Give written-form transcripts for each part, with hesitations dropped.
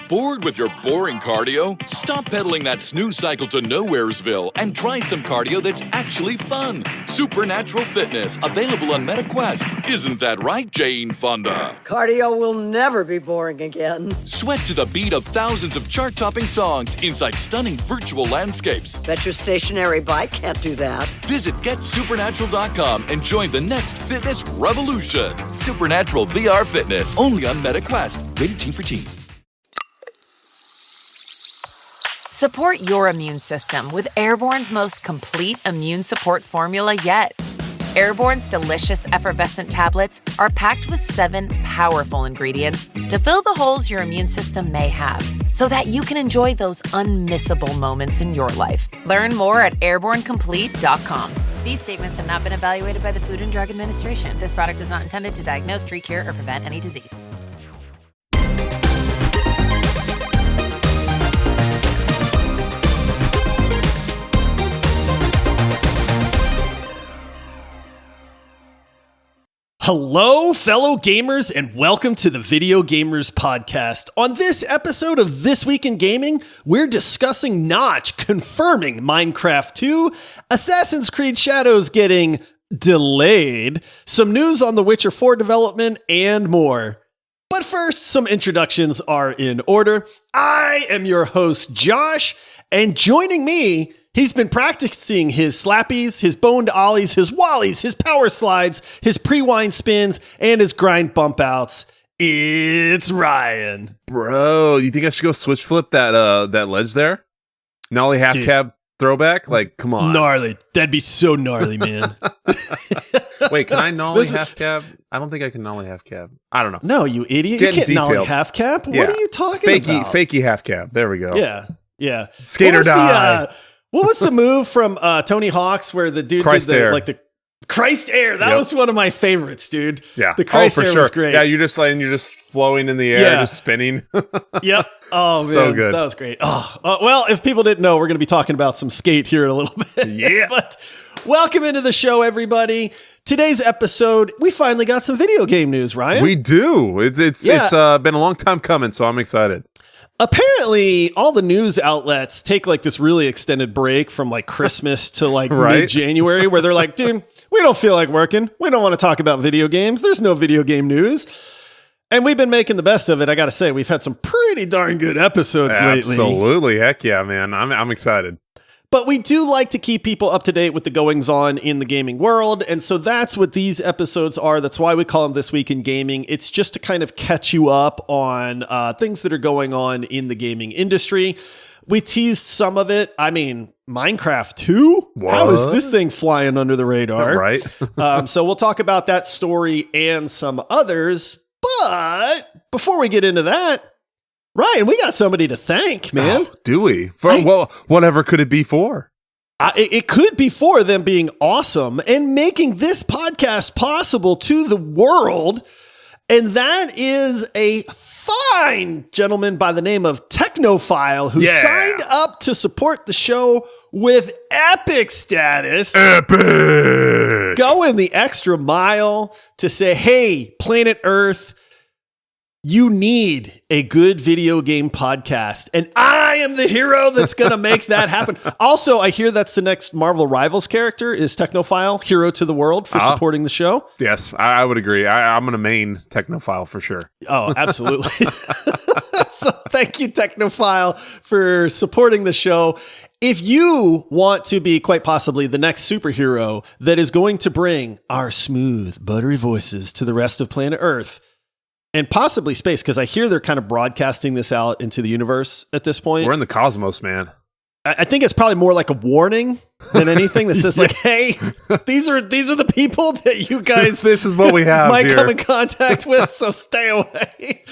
Bored with your boring cardio? Stop pedaling that snooze cycle to Nowheresville and try some cardio that's actually fun. Supernatural Fitness, available on MetaQuest. Isn't that right, Jane Fonda? Cardio will never be boring again. Sweat to the beat of thousands of chart-topping songs inside stunning virtual landscapes. Bet your stationary bike can't do that. Visit GetSupernatural.com and join the next fitness revolution. Supernatural VR Fitness, only on MetaQuest. Rated Teen for Teen. Support your immune system with Airborne's most complete immune support formula yet. Airborne's delicious effervescent tablets are packed with 7 powerful ingredients to fill the holes your immune system may have, so that you can enjoy those unmissable moments in your life. Learn more at airbornecomplete.com. These statements have not been evaluated by the Food and Drug Administration. This product is not intended to diagnose, treat, cure, or prevent any disease. Hello, fellow gamers, and welcome to the Video Gamers Podcast. On this episode of This Week in Gaming, we're discussing Notch confirming Minecraft 2, Assassin's Creed Shadows getting delayed, some news on The Witcher 4 development, and more. But first, some introductions are in order. I am your host, Josh, and joining me, he's been practicing his slappies, his boned ollies, his wallies, his power slides, his pre-wind spins, and his grind bump outs. It's Ryan. Bro, you think I should go switch flip that ledge there? Nollie half cab throwback? Like, come on. Gnarly. That'd be so gnarly, man. Wait, can I nollie half cab? I don't think I can nollie half cab. I don't know. No, you idiot. Getting you can't nollie detailed. half cap? What are you talking about? Fakey half cab. There we go. Yeah. Skater die. What was the move from Tony Hawk's where the dude Christ did Air. the Christ Air? That was one of my favorites, dude. Yeah. The Christ for Air sure. was great. Yeah, you're just flowing in the air, just spinning. Yep. Oh, man. So good. That was great. Well, if people didn't know, we're going to be talking about some skate here in a little bit. Yeah. But welcome into the show, everybody. Today's episode, we finally got some video game news, Ryan. We do. It's been a long time coming, so I'm excited. Apparently, all the news outlets take like this really extended break from like Christmas to like mid-January where they're like, dude, we don't feel like working. We don't want to talk about video games. There's no video game news. And we've been making the best of it. I got to say, we've had some pretty darn good episodes lately. Absolutely. Heck yeah, man. I'm excited. But we do like to keep people up to date with the goings-on in the gaming world, and so that's what these episodes are. That's why we call them This Week in Gaming. It's just to kind of catch you up on things that are going on in the gaming industry. We teased some of it. I mean, Minecraft 2? What? How is this thing flying under the radar? Right. So we'll talk about that story and some others. But before we get into that, Ryan, we got somebody to thank, man. Oh, do we? Well, whatever could it be for? It could be for them being awesome and making this podcast possible to the world. And that is a fine gentleman by the name of Technophile who signed up to support the show with Epic status. Epic! Going the extra mile to say, hey, Planet Earth, you need a good video game podcast, and I am the hero that's going to make that happen. Also, I hear that's the next Marvel Rivals character is Technophile, hero to the world for supporting the show. Yes, I would agree. I'm going to main Technophile for sure. Oh, absolutely. So thank you, Technophile, for supporting the show. If you want to be quite possibly the next superhero that is going to bring our smooth, buttery voices to the rest of planet Earth, and possibly space, because I hear they're kind of broadcasting this out into the universe at this point. We're in the cosmos, man. I think it's probably more like a warning than anything that says like, hey, these are the people that you guys this is what we have might here. come in contact with, so stay away.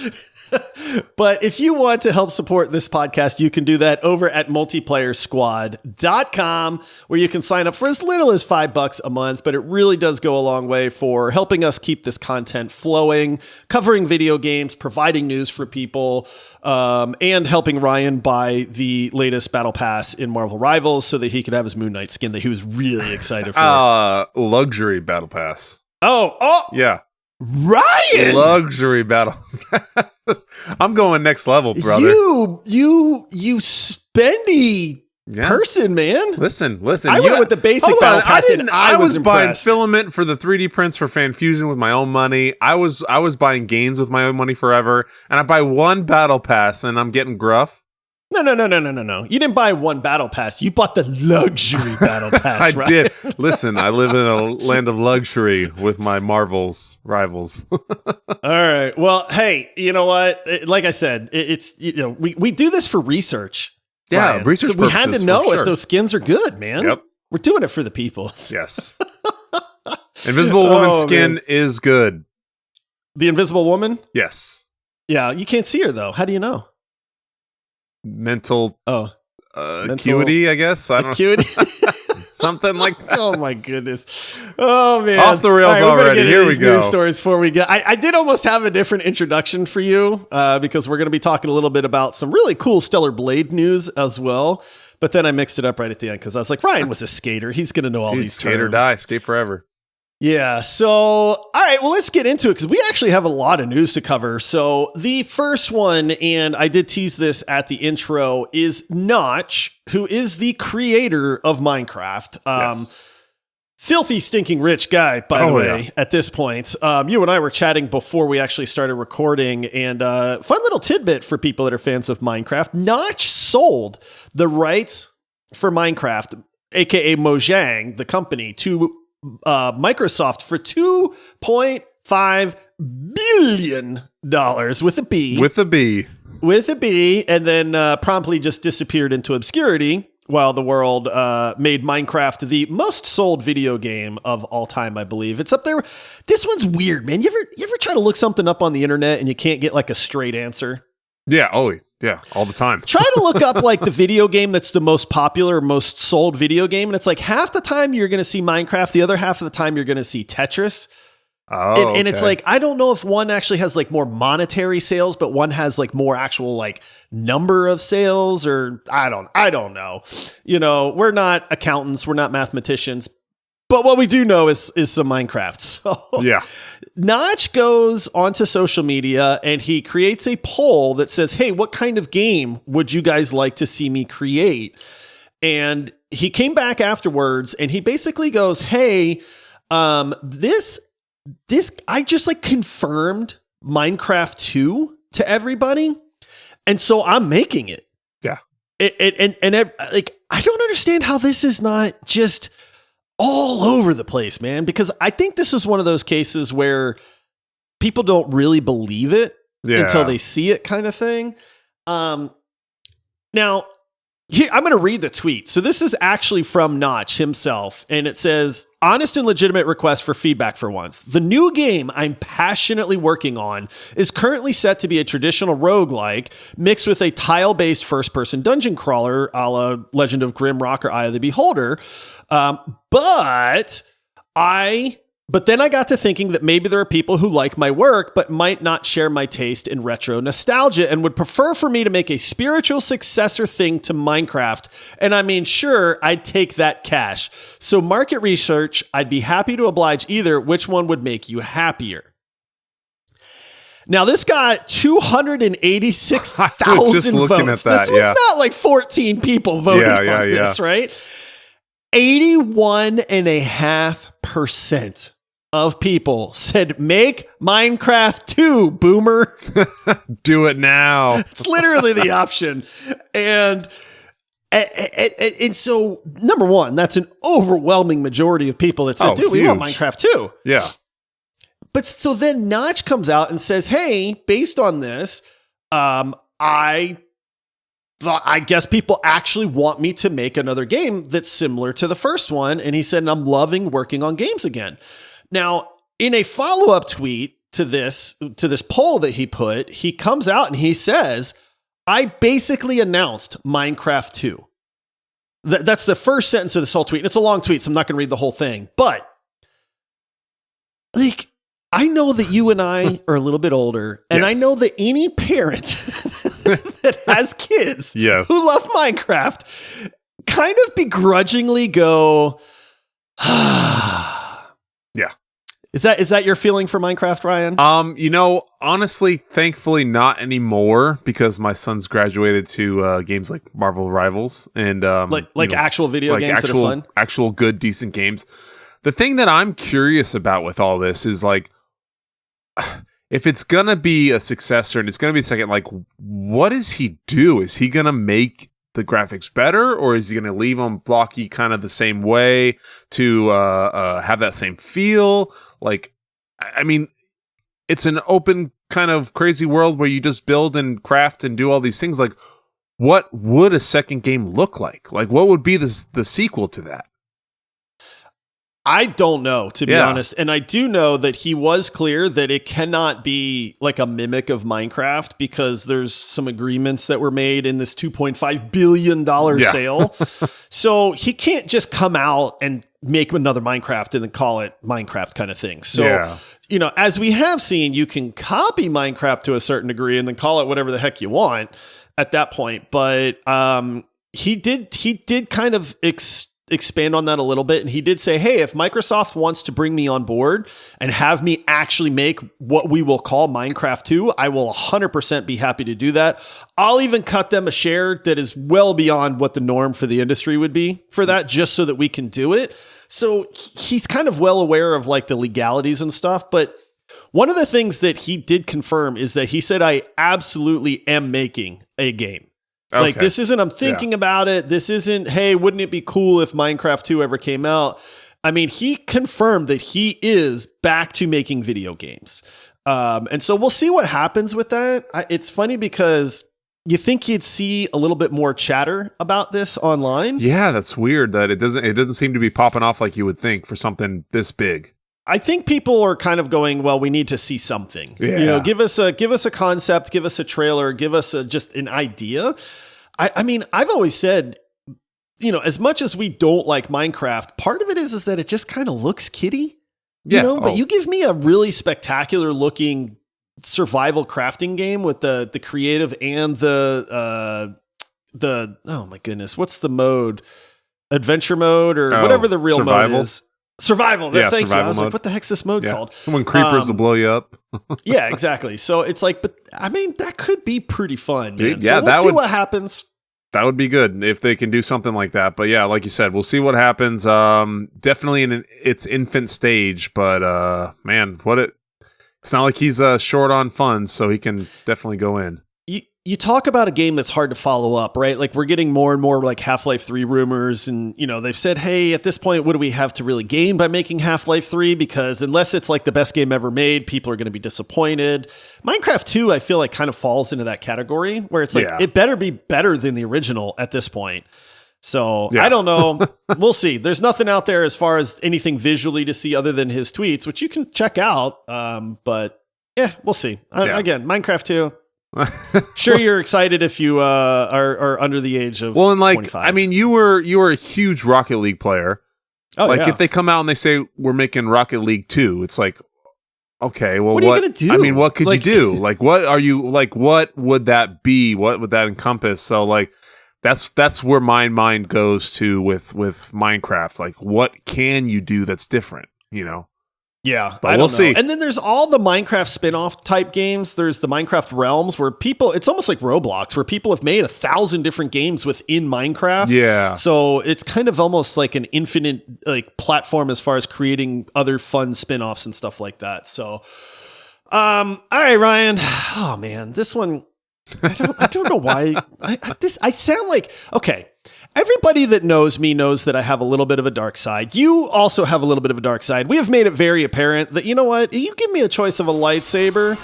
But if you want to help support this podcast, you can do that over at multiplayersquad.com, where you can sign up for as little as $5 a month, but it really does go a long way for helping us keep this content flowing, covering video games, providing news for people, and helping Ryan buy the latest battle pass in Marvel Rivals so that he could have his Moon Knight skin that he was really excited for. Luxury battle pass. Oh, yeah. Ryan! Luxury battle pass. I'm going next level, brother. You spendy person, man. Listen. I went with the basic battle pass, I was buying impressed. filament for the 3D prints for Fanfusion with my own money. I was buying games with my own money forever, and I buy one battle pass, and I'm getting gruff. No. You didn't buy one battle pass. You bought the luxury battle pass, right? I did. Listen, I live in a land of luxury with my Marvel's rivals. All right. Well, hey, you know what? Like I said, it's we do this for research. Yeah, Ryan. research So we had to purposes, know for sure. if those skins are good, man. Yep. We're doing it for the people. Yes. Invisible Woman skin man. is good. The Invisible Woman? Yes. Yeah, you can't see her, though. How do you know? Mental acuity, I guess. I don't acuity. Something like that. Oh my goodness! Oh man, Off the rails All right, already. Here we go. News stories before we get. I did almost have a different introduction for you because we're going to be talking a little bit about some really cool Stellar Blade news as well. But then I mixed it up right at the end because I was like, Ryan was a skater. He's going to know all these skate terms. or die, skate forever. Yeah. So, all right. Well, let's get into it because we actually have a lot of news to cover. So the first one, and I did tease this at the intro, is Notch, who is the creator of Minecraft. Yes. Filthy, stinking rich guy, by the way, yeah. at this point. You and I were chatting before we actually started recording, and fun little tidbit for people that are fans of Minecraft. Notch sold the rights for Minecraft, aka Mojang, the company, to Microsoft for $2.5 billion with a B. With a B. And then promptly just disappeared into obscurity while the world made Minecraft the most sold video game of all time, I believe. It's up there. This one's weird, man. You ever try to look something up on the internet and you can't get like a straight answer? Yeah. Oh, yeah. All the time. Try to look up like the video game that's the most popular, most sold video game. And it's like half the time you're going to see Minecraft. The other half of the time you're going to see Tetris. Oh, and it's like, I don't know if one actually has like more monetary sales, but one has like more actual like number of sales, or I don't know. You know, we're not accountants. We're not mathematicians. But what we do know is some Minecraft. So yeah. Notch goes onto social media and he creates a poll that says, hey, what kind of game would you guys like to see me create? And he came back afterwards and he basically goes, hey, this I just like confirmed Minecraft 2 to everybody. And so I'm making it. Yeah. Like, I don't understand how this is not just all over the place, man, because I think this is one of those cases where people don't really believe it until they see it, kind of thing. Now, here, I'm going to read the tweet. So this is actually from Notch himself, and it says, honest and legitimate request for feedback for once. The new game I'm passionately working on is currently set to be a traditional roguelike mixed with a tile-based first-person dungeon crawler a la Legend of Grimrock or Eye of the Beholder. But then I got to thinking that maybe there are people who like my work, but might not share my taste in retro nostalgia and would prefer for me to make a spiritual successor thing to Minecraft. And I mean, sure, I'd take that cash. So market research, I'd be happy to oblige either. Which one would make you happier? Now, this got 286,000 votes. This was not like 14 people voting on this, right? 81.5% of people said, make Minecraft 2, boomer. Do it now. It's literally the option. And so, number one, that's an overwhelming majority of people that said, dude, we want Minecraft 2. Yeah. But so then Notch comes out and says, hey, based on this, I guess people actually want me to make another game that's similar to the first one. And he said, I'm loving working on games again. Now, in a follow-up tweet to this poll that he put, he comes out and he says, I basically announced Minecraft 2. That's the first sentence of this whole tweet. It's a long tweet, so I'm not going to read the whole thing. But, like, I know that you and I are a little bit older, and I know that any parent that has kids who love Minecraft kind of begrudgingly go, Is that your feeling for Minecraft, Ryan? Honestly, thankfully not anymore, because my son's graduated to games like Marvel Rivals and actual video games that are fun. Actual good, decent games. The thing that I'm curious about with all this is like, if it's gonna be a successor and it's gonna be second, like, what does he do? Is he gonna make the graphics better, or is he going to leave them blocky kind of the same way to have that same feel? Like, I mean, it's an open kind of crazy world where you just build and craft and do all these things. Like, what would a second game look like? Like, what would be the sequel to that? I don't know, to be honest. And I do know that he was clear that it cannot be like a mimic of Minecraft, because there's some agreements that were made in this $2.5 billion sale. So he can't just come out and make another Minecraft and then call it Minecraft kind of thing. So, as we have seen, you can copy Minecraft to a certain degree and then call it whatever the heck you want at that point. But he did kind of expand on that a little bit. And he did say, hey, if Microsoft wants to bring me on board and have me actually make what we will call Minecraft 2, I will 100% be happy to do that. I'll even cut them a share that is well beyond what the norm for the industry would be for that, just so that we can do it. So he's kind of well aware of like the legalities and stuff. But one of the things that he did confirm is that he said, I absolutely am making a game. Okay. Like, this isn't, I'm thinking about it. This isn't, hey, wouldn't it be cool if Minecraft 2 ever came out? I mean, he confirmed that he is back to making video games. And so we'll see what happens with that. It's funny because you think you'd see a little bit more chatter about this online. Yeah, that's weird that it doesn't seem to be popping off like you would think for something this big. I think people are kind of going, well, we need to see something. Yeah. Give us a concept, give us a trailer, give us just an idea. I mean, I've always said, as much as we don't like Minecraft, part of it is that it just kind of looks kiddie. But you give me a really spectacular looking survival crafting game with the creative and the oh my goodness, what's the mode? Adventure mode or whatever the real survival mode is. Survival. Thank you. I was mode. like, what the heck's this mode called? When creepers will blow you up. Yeah, exactly. So it's like, but I mean, that could be pretty fun, man. Yeah, so we'll see what happens. That would be good if they can do something like that. But yeah, like you said, we'll see what happens. Definitely in its infant stage, but man, it's not like he's short on funds, so he can definitely go in. You talk about a game that's hard to follow up, right? Like, we're getting more and more like Half-Life 3 rumors, and they've said, hey, at this point, what do we have to really gain by making Half-Life 3? Because unless it's like the best game ever made, people are going to be disappointed. Minecraft 2, I feel like, kind of falls into that category where it's like, it better be better than the original at this point. So I don't know. We'll see. There's nothing out there as far as anything visually to see other than his tweets, which you can check out. But yeah, we'll see. Again, Minecraft 2. Sure, you're excited if you are under the age of 25. I mean, you were a huge Rocket League player. If they come out and they say we're making Rocket League 2, it's like, okay, well, what are you gonna do? I mean, what could you do? Like, what are you like? What would that be? What would that encompass? So, like, that's where my mind goes to with Minecraft. Like, what can you do that's different? Yeah, but we'll see. And then there's all the Minecraft spin-off type games. There's the Minecraft Realms where it's almost like Roblox, where people have made 1,000 different games within Minecraft. Yeah. So it's kind of almost like an infinite like platform as far as creating other fun spin-offs and stuff like that. So, all right, Ryan. Oh man, this one, I don't know why I sound like, okay. Everybody that knows me knows that I have a little bit of a dark side. You also have a little bit of a dark side. We have made it very apparent that, you know what? You give me a choice of a lightsaber.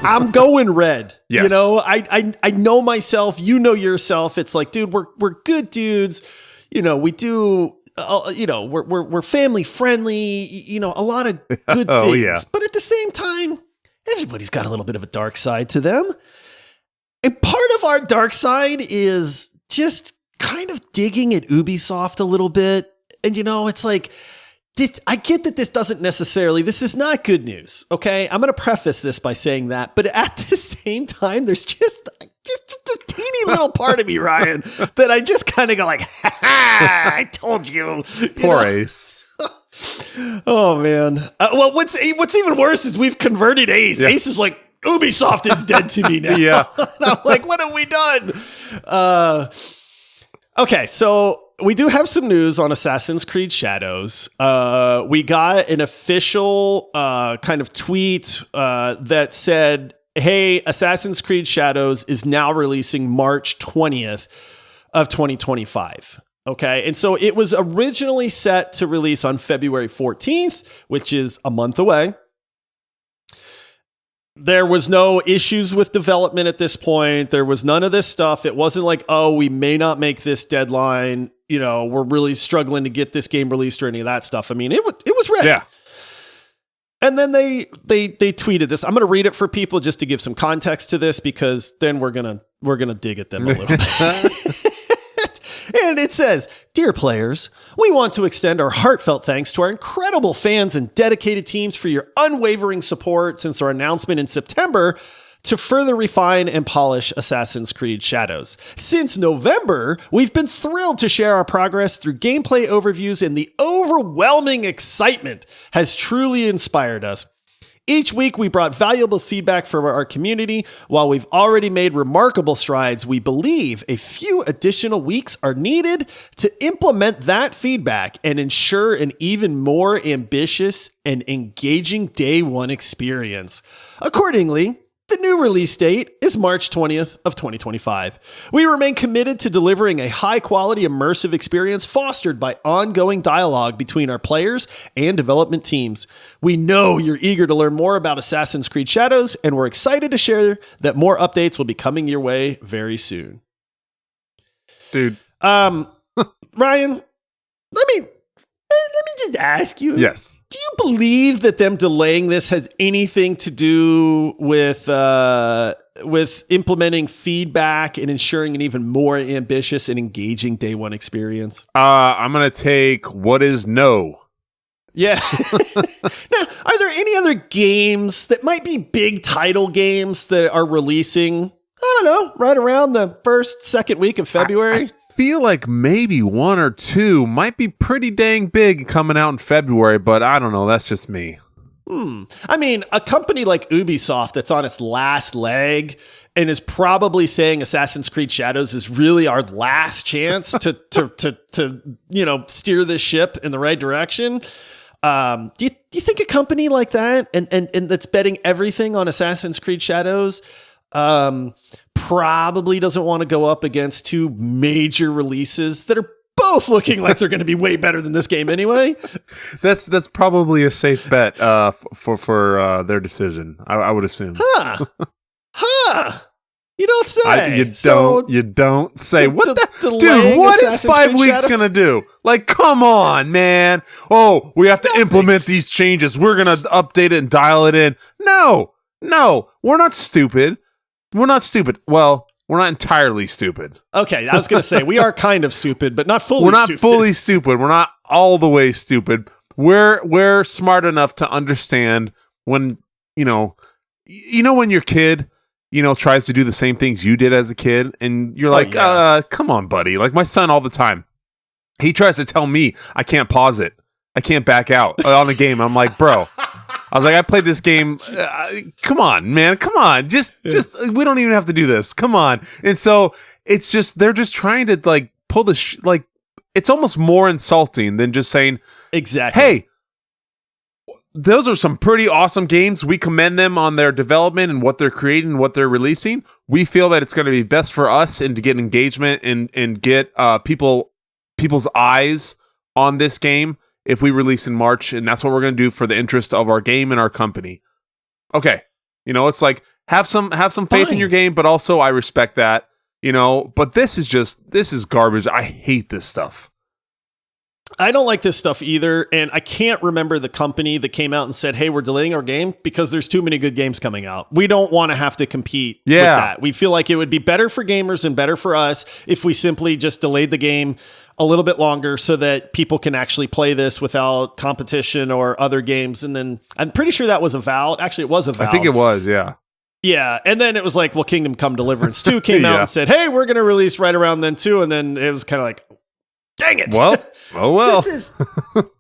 I'm going red. Yes. I know myself. You know yourself. It's like, dude, we're good dudes. We do. We're family friendly, a lot of good things. Yeah. But at the same time, everybody's got a little bit of a dark side to them. And part of our dark side is just kind of digging at Ubisoft a little bit. And, it's like, I get that this is not good news, okay? I'm going to preface this by saying that, but at the same time, there's just a teeny little part of me, Ryan, that I just kind of go like, ha ha, I told you. Poor Ace. Oh, man. Well, what's even worse is we've converted Ace. Yeah. Ace is like, Ubisoft is dead to me now. Yeah. And I'm like, what have we done? Okay, so we do have some news on Assassin's Creed Shadows. We got an official kind of tweet that said, hey, Assassin's Creed Shadows is now releasing March 20th of 2025. Okay, and so it was originally set to release on February 14th, which is a month away. There was no issues with development at this point. There was none of this stuff. It wasn't like, oh, we may not make this deadline. You know, we're really struggling to get this game released or any of that stuff. I mean, it was ready. Yeah. And then they tweeted this. I'm going to read it for people just to give some context to this, because then we're gonna dig at them a little bit. And it says, "Dear players, we want to extend our heartfelt thanks to our incredible fans and dedicated teams for your unwavering support since our announcement in September to further refine and polish Assassin's Creed Shadows. Since November, we've been thrilled to share our progress through gameplay overviews, and the overwhelming excitement has truly inspired us. Each week, we brought valuable feedback from our community. While we've already made remarkable strides, we believe a few additional weeks are needed to implement that feedback and ensure an even more ambitious and engaging day one experience. Accordingly, the new release date is March 20th of 2025. We remain committed to delivering a high-quality, immersive experience fostered by ongoing dialogue between our players and development teams. We know you're eager to learn more about Assassin's Creed Shadows, and we're excited to share that more updates will be coming your way very soon." Dude. Ryan, let me just ask you. Yes. Do you believe that them delaying this has anything to do with implementing feedback and ensuring an even more ambitious and engaging day one experience? I'm going to take what is no. Yeah. Now, are there any other games that might be big title games that are releasing, I don't know, right around the second week of February? I feel like maybe one or two might be pretty dang big coming out in February, but I don't know. That's just me. I mean, a company like Ubisoft that's on its last leg and is probably saying Assassin's Creed Shadows is really our last chance to steer this ship in the right direction. Do you think a company like that and that's betting everything on Assassin's Creed Shadows probably doesn't want to go up against two major releases that are both looking like they're going to be way better than this game anyway? That's probably a safe bet for their decision. I would assume. You don't say. You don't say. What the dude? What is 5 weeks gonna do? Like, come on, man. Oh, we have to implement these changes. We're gonna update it and dial it in. No, we're not stupid. We're not stupid. Well, we're not entirely stupid. Okay, I was going to say, we are kind of stupid, but not fully stupid. We're not fully stupid. We're not all the way stupid. We're smart enough to understand when, when your kid, tries to do the same things you did as a kid, and you're like, come on, buddy. Like my son all the time. He tries to tell me I can't pause it. I can't back out on a game. I'm like, bro. I was like, I played this game. Come on, man. Come on. Just we don't even have to do this. Come on. And so it's just, they're just trying to like pull the, it's almost more insulting than just saying, exactly. Hey, those are some pretty awesome games. We commend them on their development and what they're creating and what they're releasing. We feel that it's going to be best for us and to get engagement and get people's eyes on this game if we release in March, and that's what we're going to do for the interest of our game and our company. Okay. It's like, have some faith in your game, but also I respect that, but this is garbage. I hate this stuff. I don't like this stuff either, and I can't remember the company that came out and said, hey, we're delaying our game because there's too many good games coming out. We don't want to have to compete with that. We feel like it would be better for gamers and better for us if we simply just delayed the game a little bit longer so that people can actually play this without competition or other games. And then I'm pretty sure that was Avowed. Actually, it was Avowed. I think it was, yeah. Yeah, and then it was like, well, Kingdom Come Deliverance 2 came out and said, hey, we're going to release right around then too. And then it was kind of like, dang it. Well.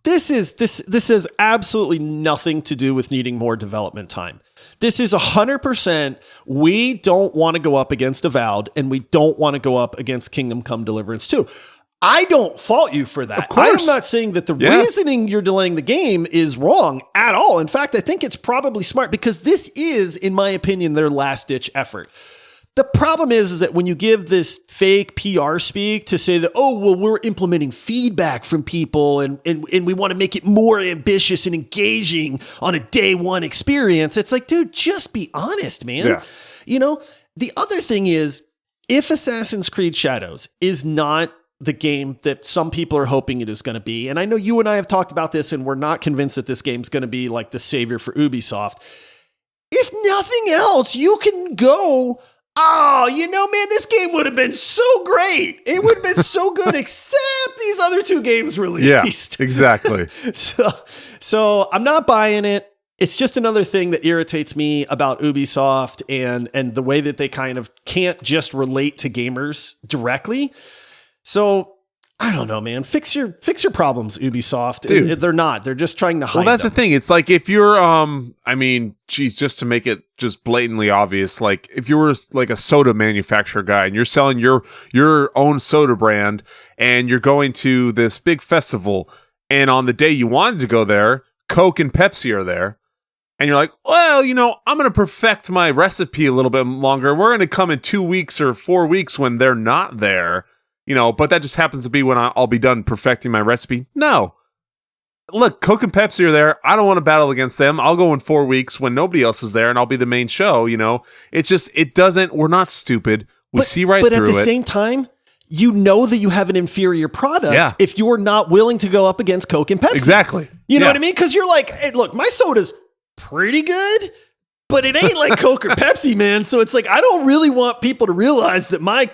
This has absolutely nothing to do with needing more development time. This is 100%. We don't want to go up against Avowed, and we don't want to go up against Kingdom Come Deliverance 2. I don't fault you for that. Of course. I'm not saying that the reasoning you're delaying the game is wrong at all. In fact, I think it's probably smart because this is, in my opinion, their last-ditch effort. The problem is that when you give this fake PR speak to say that, oh, well, we're implementing feedback from people and we want to make it more ambitious and engaging on a day one experience, it's like, dude, just be honest, man. Yeah. You know, the other thing is, if Assassin's Creed Shadows is not the game that some people are hoping it is going to be, and I know you and I have talked about this and we're not convinced that this game's going to be like the savior for Ubisoft. If nothing else, you can go, oh, you know, man, this game would have been so great. It would have been so good, except these other two games released. Yeah, exactly. So I'm not buying it. It's just another thing that irritates me about Ubisoft and the way that they kind of can't just relate to gamers directly. So I don't know, man. Fix your problems, Ubisoft. Dude. They're not. They're just trying to hide. Well, that's them. the thing. It's like if you're, just to make it just blatantly obvious, like if you were like a soda manufacturer guy and you're selling your own soda brand and you're going to this big festival, and on the day you wanted to go there, Coke and Pepsi are there. And you're like, well, you know, I'm going to perfect my recipe a little bit longer. We're going to come in 2 weeks or 4 weeks when they're not there. You know, but that just happens to be when I'll be done perfecting my recipe. No. Look, Coke and Pepsi are there. I don't want to battle against them. I'll go in 4 weeks when nobody else is there and I'll be the main show, you know. It's just, we're not stupid. We see right through it. But at the same time, you know that you have an inferior product if you're not willing to go up against Coke and Pepsi. Exactly. You know what I mean? Because you're like, hey, look, my soda's pretty good, but it ain't like Coke or Pepsi, man. So it's like, I don't really want people to realize that my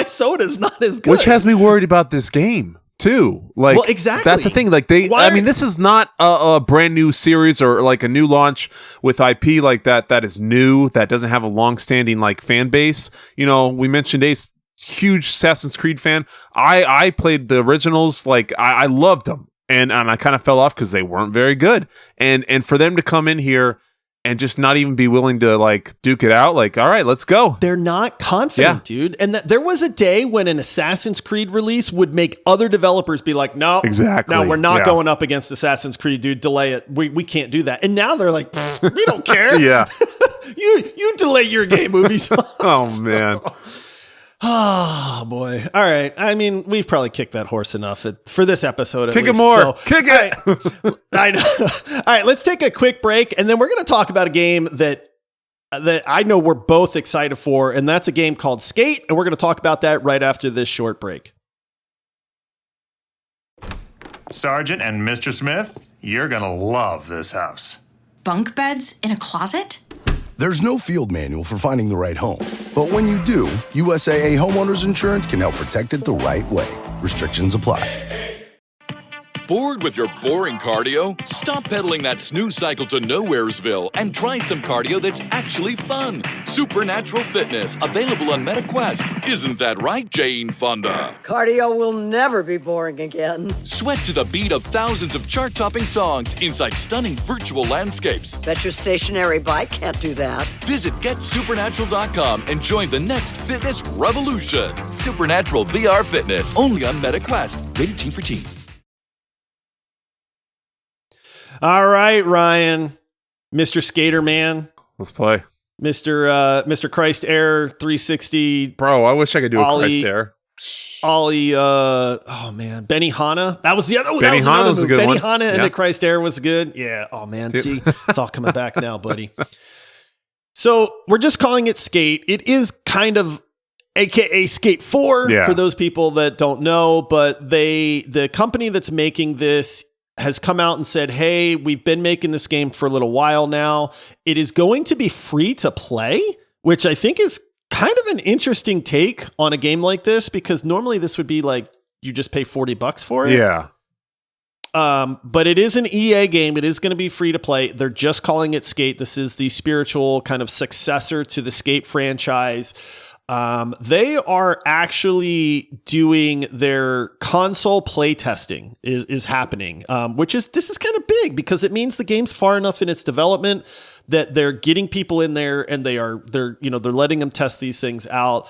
soda's not as good. Which has me worried about this game too. Like, well, exactly. That's the thing. Like this is not a brand new series or like a new launch with IP like that is new, that doesn't have a long-standing like fan base. You know, we mentioned Ace, huge Assassin's Creed fan. I played the originals. Like I loved them. And I kind of fell off because they weren't very good. And for them to come in here and just not even be willing to like duke it out, like, all right, let's go. They're not confident, dude. And there was a day when an Assassin's Creed release would make other developers be like, no, exactly. No, we're not going up against Assassin's Creed, dude. Delay it. We can't do that. And now they're like, we don't care. Yeah. you delay your game, Ubisoft. Oh, man. Oh, boy. All right. I mean, we've probably kicked that horse enough for this episode. Kick it more. Kick it. I know. All right. Let's take a quick break, and then we're going to talk about a game that I know we're both excited for, and that's a game called Skate, and we're going to talk about that right after this short break. Sergeant and Mr. Smith, you're going to love this house. Bunk beds in a closet? There's no field manual for finding the right home. But when you do, USAA Homeowners Insurance can help protect it the right way. Restrictions apply. Bored with your boring cardio? Stop pedaling that snooze cycle to Nowheresville and try some cardio that's actually fun. Supernatural Fitness, available on MetaQuest. Isn't that right, Jane Fonda? Cardio will never be boring again. Sweat to the beat of thousands of chart-topping songs inside stunning virtual landscapes. Bet your stationary bike can't do that. Visit GetSupernatural.com and join the next fitness revolution. Supernatural VR Fitness, only on MetaQuest. Rated T for Teen. All right, Ryan, Mr. Skater Man. Let's play. Mr. Christ Air 360. Bro, I wish I could do a Christ Air. Ollie, oh man, Benihana. That was the other. Benihana was another was a move. good one. Benihana and the Christ Air was good. Yeah. Oh man, see, it's all coming back now, buddy. So we're just calling it Skate. It is kind of aka Skate 4 Yeah. for those people that don't know, but the company that's making this has come out and said, hey, we've been making this game for a little while now. It is going to be free to play, which I think is kind of an interesting take on a game like this, because normally this would be like you just pay $40 for it. Yeah. But it is an EA game. It is going to be free to play. They're just calling it Skate. This is the spiritual kind of successor to the Skate franchise. They are actually doing their console play testing is happening, this is kind of big because it means the game's far enough in its development that they're getting people in there and they're letting them test these things out.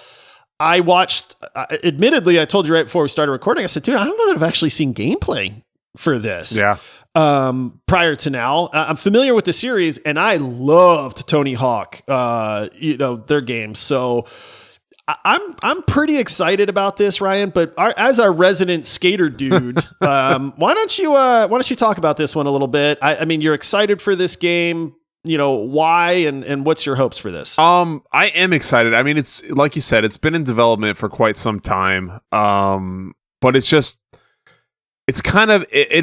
I watched, admittedly, I told you right before we started recording, I said, dude, I don't know that I've actually seen gameplay for this. Yeah. Prior to now, I'm familiar with the series and I loved Tony Hawk, their games. So I'm pretty excited about this, Ryan, but as our resident skater dude, why don't you talk about this one a little bit? I mean, you're excited for this game, why and what's your hopes for this? I am excited. I mean, it's like you said, it's been in development for quite some time. But it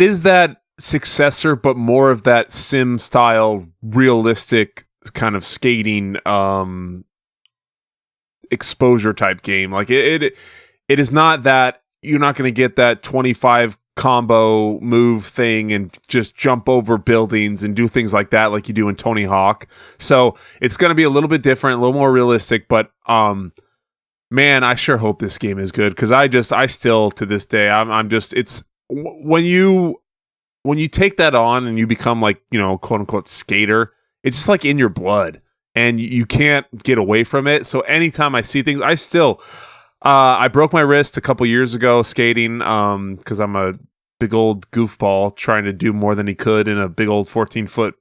is that successor, but more of that sim style, realistic kind of skating, exposure type game. Like it is not that you're not going to get that 25 combo move thing and just jump over buildings and do things like that like you do in Tony Hawk. So it's going to be a little bit different, a little more realistic, but man, I sure hope this game is good, because I still to this day I'm just, it's when you take that on and you become like, quote unquote skater, it's just like in your blood. And you can't get away from it. So anytime I see things, I still, I broke my wrist a couple years ago skating because I'm a big old goofball trying to do more than he could in a big old 14-foot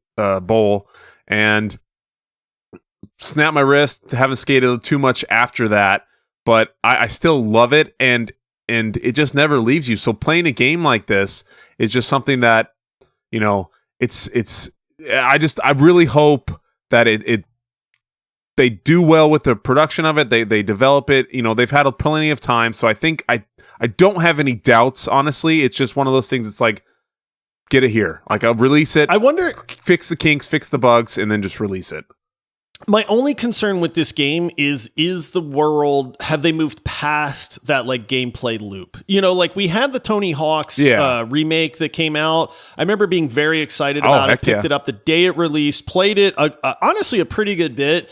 bowl, and snapped my wrist. Haven't skated too much after that, but I still love it, and it just never leaves you. So playing a game like this is just something that, I really hope that they do well with the production of it. They develop it. They've had plenty of time. So I think I don't have any doubts, honestly. It's just one of those things. It's like, get it here. Like, I'll release it. I wonder, fix the kinks, fix the bugs, and then just release it. My only concern with this game is the world, have they moved past that like gameplay loop? Like we had the Tony Hawk's remake that came out. I remember being very excited about it, picked it up the day it released, played it, honestly a pretty good bit.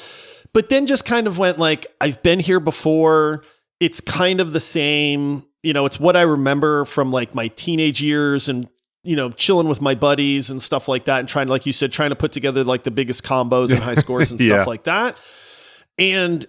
But then just kind of went like, I've been here before. It's kind of the same. It's what I remember from like my teenage years and, chilling with my buddies and stuff like that. And trying to, like you said, trying to put together like the biggest combos and high scores and stuff like that. And,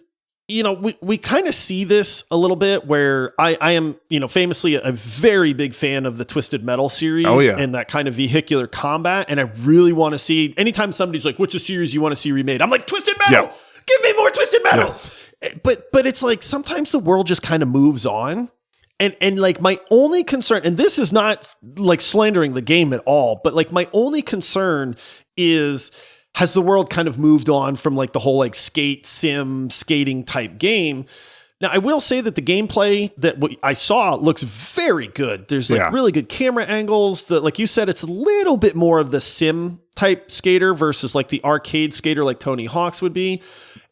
we kind of see this a little bit where I am, famously a very big fan of the Twisted Metal series and that kind of vehicular combat. And I really want to see, anytime somebody's like, what's a series you want to see remade? I'm like, Twisted Metal! Yep. Give me more Twisted Metal. Yes. But it's like sometimes the world just kind of moves on. And like my only concern, and this is not like slandering the game at all, but like my only concern is, has the world kind of moved on from like the whole like skating type game? Now, I will say that the gameplay that I saw looks very good. There's like really good camera angles. Like you said, it's a little bit more of the sim type skater versus like the arcade skater like Tony Hawk's would be.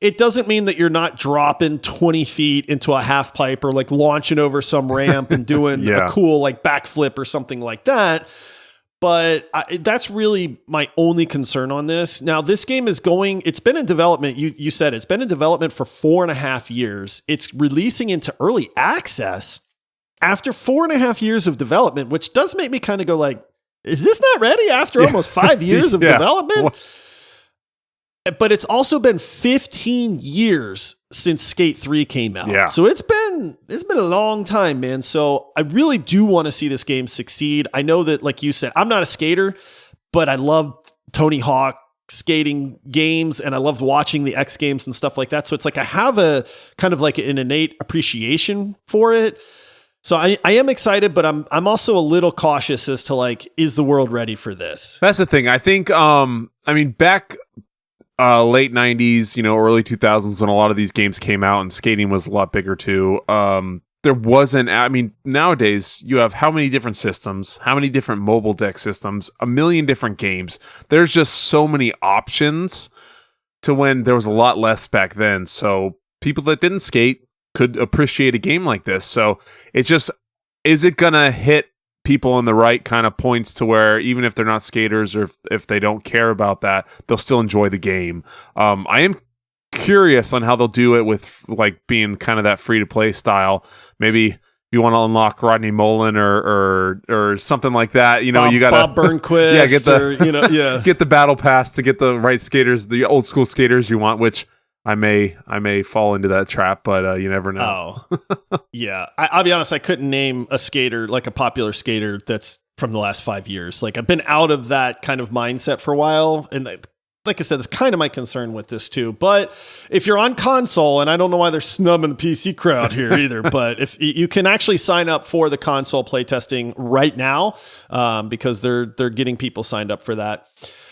It doesn't mean that you're not dropping 20 feet into a half pipe or like launching over some ramp and doing a cool like backflip or something like that. But that's really my only concern on this. Now, this game it's been in development. You said it's been in development for 4.5 years. It's releasing into early access after 4.5 years of development, which does make me kind of go like, is this not ready after almost 5 years of development? But it's also been 15 years since Skate 3 came out. Yeah. So it's been a long time, man. So I really do want to see this game succeed. I know that, like you said, I'm not a skater, but I love Tony Hawk skating games and I loved watching the X Games and stuff like that. So it's like I have a kind of like an innate appreciation for it. So I am excited, but I'm also a little cautious as to like, is the world ready for this? That's the thing. I think, late 90s, early 2000s when a lot of these games came out and skating was a lot bigger too. There wasn't, nowadays you have how many different systems, how many different mobile deck systems, a million different games. There's just so many options to when there was a lot less back then. So people that didn't skate could appreciate a game like this. So it's just, is it going to hit people in the right kind of points to where even if they're not skaters or if they don't care about that, they'll still enjoy the game. I am curious on how they'll do it with like being kind of that free to play style. Maybe if you want to unlock Rodney Mullen or something like that, you got Bob Burnquist, get the battle pass to get the right skaters, the old school skaters you want, which I may fall into that trap, but you never know. Oh, yeah. I'll be honest. I couldn't name a skater, like a popular skater that's from the last 5 years. Like I've been out of that kind of mindset for a while. And like I said, it's kind of my concern with this too. But if you're on console, and I don't know why they're snubbing the PC crowd here either, but if you can actually sign up for the console playtesting right now, because they're getting people signed up for that.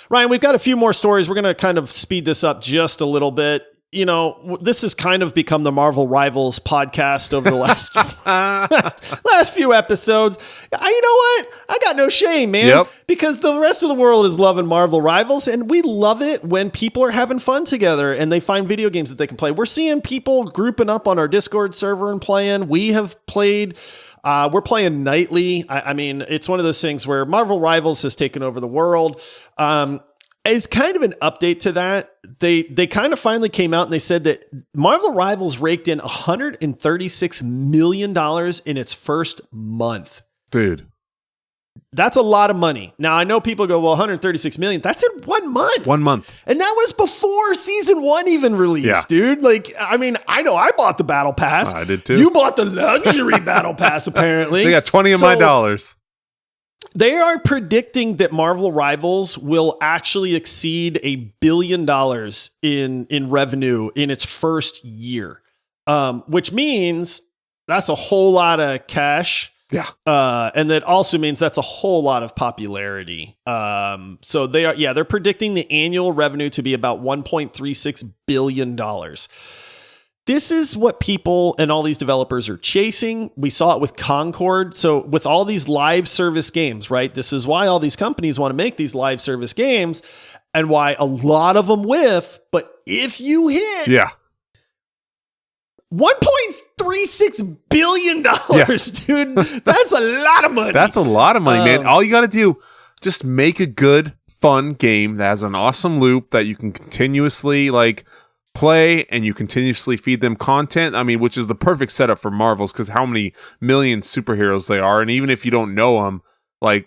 Ryan, we've got a few more stories. We're going to kind of speed this up just a little bit. This has kind of become the Marvel Rivals podcast over the last last few episodes. You know what? I got no shame, man. Yep. Because the rest of the world is loving Marvel Rivals, and we love it when people are having fun together and they find video games that they can play. We're seeing people grouping up on our Discord server and playing. We have played... we're playing nightly. I mean, it's one of those things where Marvel Rivals has taken over the world. As kind of an update to that, they kind of finally came out and they said that Marvel Rivals raked in $136 million in its first month. Dude. That's a lot of money. Now, I know people go, well, 136 million. That's in 1 month. 1 month. And that was before season 1 even released, dude. Like, I mean, I know I bought the battle pass. I did too. You bought the luxury battle pass, apparently. They got 20 of my dollars. They are predicting that Marvel Rivals will actually exceed $1 billion in revenue in its first year, which means that's a whole lot of cash. Yeah. And that also means that's a whole lot of popularity. So they're predicting the annual revenue to be about $1.36 billion. This is what people and all these developers are chasing. We saw it with Concord. So with all these live service games, right? This is why all these companies want to make these live service games and why a lot of them whiff. But if you hit $1.36 billion, dude, that's a lot of money. That's a lot of money, man. All you got to do, just make a good, fun game that has an awesome loop that you can continuously play and you continuously feed them content. I mean, which is the perfect setup for Marvels because how many million superheroes they are. And even if you don't know them,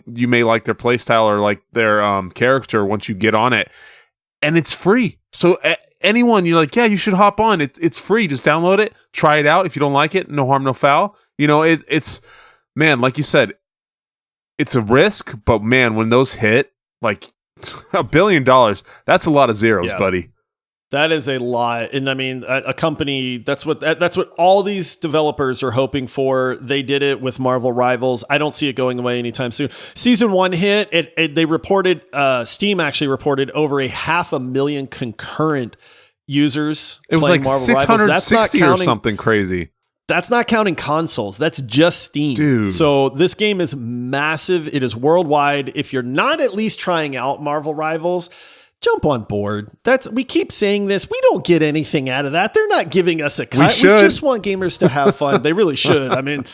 you may like their playstyle or their character once you get on it. And it's free. So anyone you're you should hop on. It's free. Just download it, try it out. If you don't like it, no harm, no foul. It's man, like you said, it's a risk, but man, when those hit, $1 billion, that's a lot of zeros, buddy. That is a lot. And I mean, a company, that's what all these developers are hoping for. They did it with Marvel Rivals. I don't see it going away anytime soon. Season 1 hit, they reported, Steam actually reported over 500,000 concurrent users. It was Marvel 660 or something crazy. That's not counting consoles. That's just Steam. Dude. So this game is massive. It is worldwide. If you're not at least trying out Marvel Rivals, jump on board. We keep saying this. We don't get anything out of that. They're not giving us a cut. We just want gamers to have fun. They really should. I mean,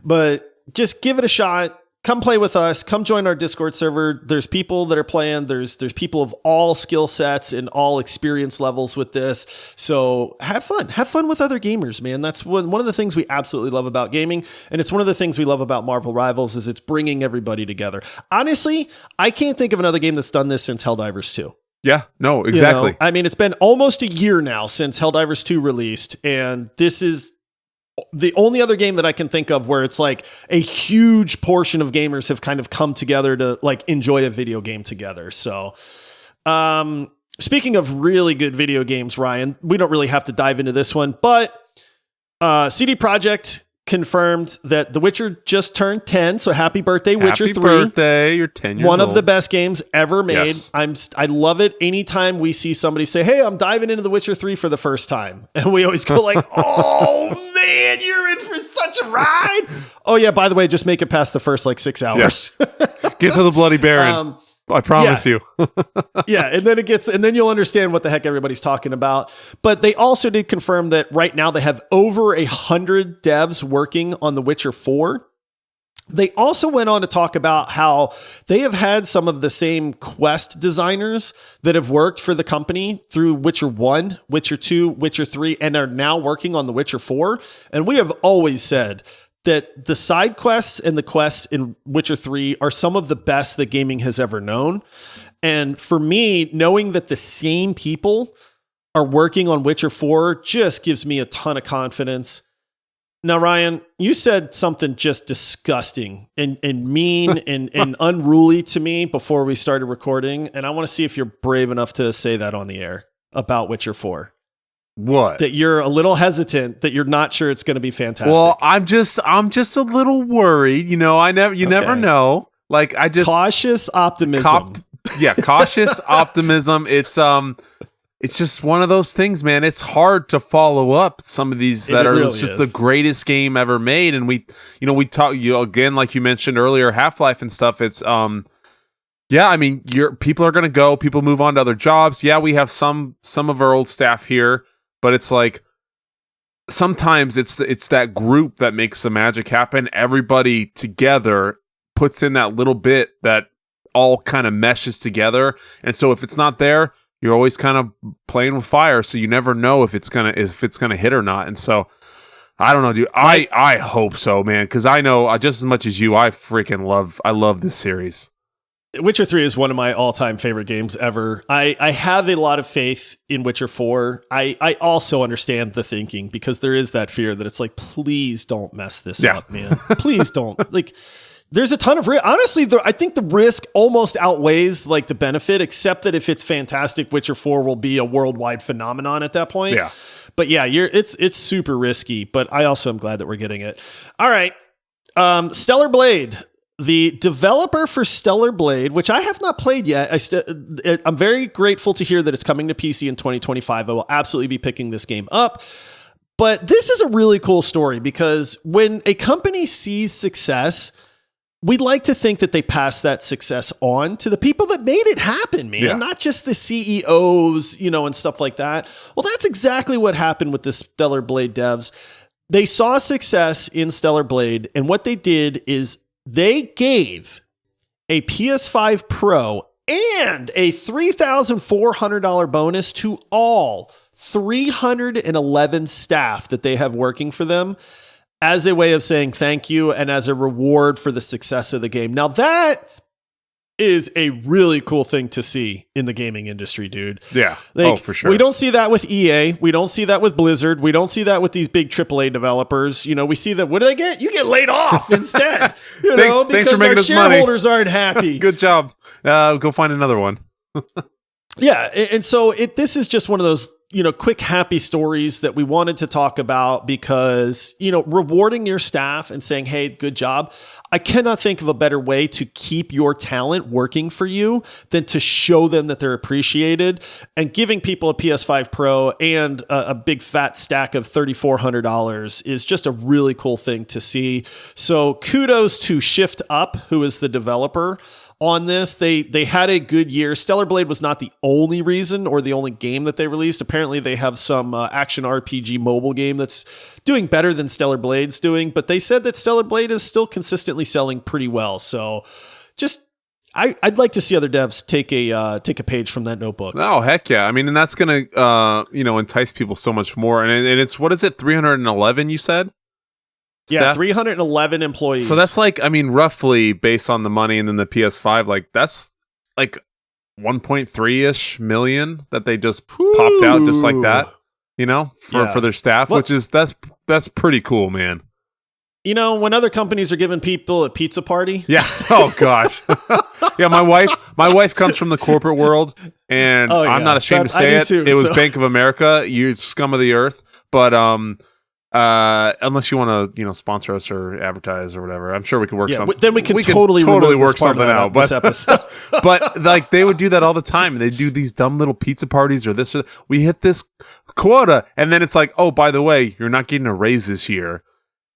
but just give it a shot. Come play with us. Come join our Discord server. There's people that are playing. There's people of all skill sets and all experience levels with this. So have fun. Have fun with other gamers, man. That's one of the things we absolutely love about gaming. And it's one of the things we love about Marvel Rivals is it's bringing everybody together. Honestly, I can't think of another game that's done this since Helldivers 2. Yeah, no, exactly. I mean, it's been almost a year now since Helldivers 2 released, and this is the only other game that I can think of where it's a huge portion of gamers have kind of come together to enjoy a video game together. So, speaking of really good video games, Ryan, we don't really have to dive into this one, but CD Projekt confirmed that The Witcher just turned 10, so happy birthday, Witcher 3. Happy birthday, you're 10 years One old. of the best games ever made. Yes. I love it anytime we see somebody say, hey, I'm diving into The Witcher 3 for the first time. And we always go like, oh man, you're in for such a ride. Oh yeah, by the way, just make it past the first 6 hours. Yes. Get to the Bloody Baron. I promise you. Yeah, and then you'll understand what the heck everybody's talking about. But they also did confirm that right now they have over 100 devs working on The Witcher 4. They also went on to talk about how they have had some of the same quest designers that have worked for the company through Witcher 1, Witcher 2, Witcher 3, and are now working on The Witcher 4. And we have always said that the side quests and the quests in Witcher 3 are some of the best that gaming has ever known. And for me, knowing that the same people are working on Witcher 4 just gives me a ton of confidence. Now, Ryan, you said something just disgusting and mean and unruly to me before we started recording. And I want to see if you're brave enough to say that on the air about Witcher 4. What? That you're a little hesitant, that you're not sure it's going to be fantastic. Well, I'm just a little worried. You never know. I just cautious optimism. Cautious optimism. It's just one of those things, man. It's hard to follow up some of these that are really just is. the greatest game ever made. And we talk again, like you mentioned earlier, Half-Life and stuff. It's people are going to go, people move on to other jobs. Yeah, we have some of our old staff here, but it's sometimes it's that group that makes the magic happen. Everybody together puts in that little bit that all kind of meshes together. And so if it's not there, you're always kind of playing with fire, so you never know if it's gonna hit or not. And so, I don't know, dude. I hope so, man, because I know just as much as you, I love this series. Witcher 3 is one of my all-time favorite games ever. I have a lot of faith in Witcher 4. I also understand the thinking, because there is that fear that it's please don't mess this up, man. Please don't. There's a ton of risk. Honestly, I think the risk almost outweighs the benefit, except that if it's fantastic, Witcher 4 will be a worldwide phenomenon at that point. Yeah. But yeah, it's super risky, but I also am glad that we're getting it. All right. Stellar Blade. The developer for Stellar Blade, which I have not played yet, I'm very grateful to hear that it's coming to PC in 2025. I will absolutely be picking this game up. But this is a really cool story, because when a company sees success, we'd like to think that they pass that success on to the people that made it happen, man, not just the CEOs, and stuff like that. Well, that's exactly what happened with the Stellar Blade devs. They saw success in Stellar Blade, and what they did is they gave a PS5 Pro and a $3,400 bonus to all 311 staff that they have working for them, as a way of saying thank you and as a reward for the success of the game. Now, that is a really cool thing to see in the gaming industry, dude. Yeah. For sure. We don't see that with EA. We don't see that with Blizzard. We don't see that with these big AAA developers. We see that. What do they get? You get laid off instead. Thanks for making us money. Shareholders aren't happy. Good job. Go find another one. Yeah. And so this is just one of those, quick, happy stories that we wanted to talk about, because, rewarding your staff and saying, hey, good job. I cannot think of a better way to keep your talent working for you than to show them that they're appreciated. And giving people a PS5 Pro and a big fat stack of $3,400 is just a really cool thing to see. So kudos to Shift Up, who is the developer on this. They had a good year. Stellar Blade was not the only reason or the only game that they released. Apparently they have some action RPG mobile game that's doing better than Stellar Blade's doing, but they said that Stellar Blade is still consistently selling pretty well. So just I'd like to see other devs take a page from that notebook. Oh, heck yeah. I mean, and that's going to entice people so much more. And it's, what is it, 311 you said? Yeah, staff? 311 employees. So that's roughly based on the money and then the PS5, that's 1.3-ish million that they just popped out just like that, for their staff, which is, that's pretty cool, man. When other companies are giving people a pizza party. Yeah. Oh gosh. Yeah. My wife comes from the corporate world, and I'm not ashamed to say it. It was Bank of America. You scum of the earth. But Unless you want to, sponsor us or advertise or whatever. I'm sure we can work something. Then we can totally work something out. This episode. But like they would do that all the time. They do these dumb little pizza parties or this or that. We hit this quota, and then it's like, oh, by the way, you're not getting a raise this year.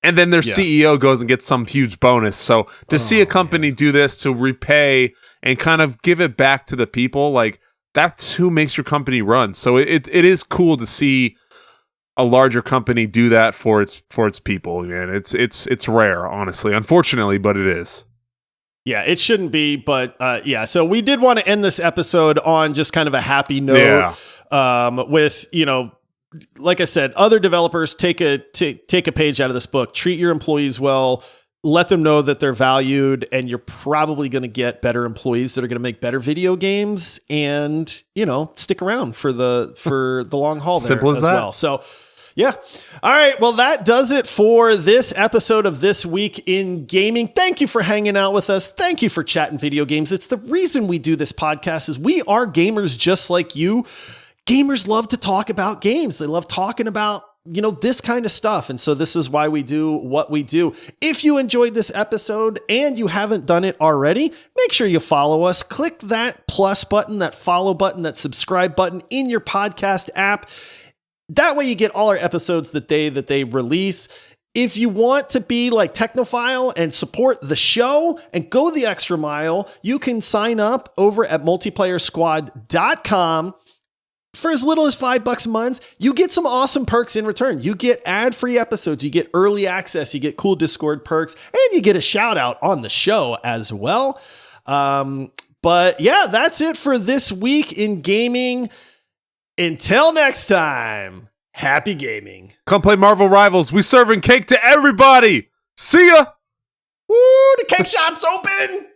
And then their CEO goes and gets some huge bonus. So to see a company do this to repay and kind of give it back to the people, like that's who makes your company run. So it is cool to see a larger company do that for its people, man. It's rare, honestly, unfortunately, but it is. Yeah, it shouldn't be, but so we did want to end this episode on just kind of a happy note. With, like I said, other developers take a page out of this book, treat your employees well, let them know that they're valued, and you're probably going to get better employees that are going to make better video games and, stick around for the long haul there. Simple as that. Well. So, yeah. All right. Well, that does it for this episode of This Week in Gaming. Thank you for hanging out with us. Thank you for chatting video games. It's the reason we do this podcast is we are gamers just like you. Gamers love to talk about games. They love talking about, this kind of stuff. And so this is why we do what we do. If you enjoyed this episode and you haven't done it already, make sure you follow us. Click that plus button, that follow button, that subscribe button in your podcast app. That way you get all our episodes the day that they release. If you want to be like Technophile and support the show and go the extra mile, you can sign up over at multiplayersquad.com. For as little as $5 a month, you get some awesome perks in return. You get ad-free episodes, you get early access, you get cool Discord perks, and you get a shout out on the show as well. But yeah, that's it for This Week in Gaming. Until next time, happy gaming. Come play Marvel Rivals. We serving cake to everybody. See ya. Woo, the cake shop's open.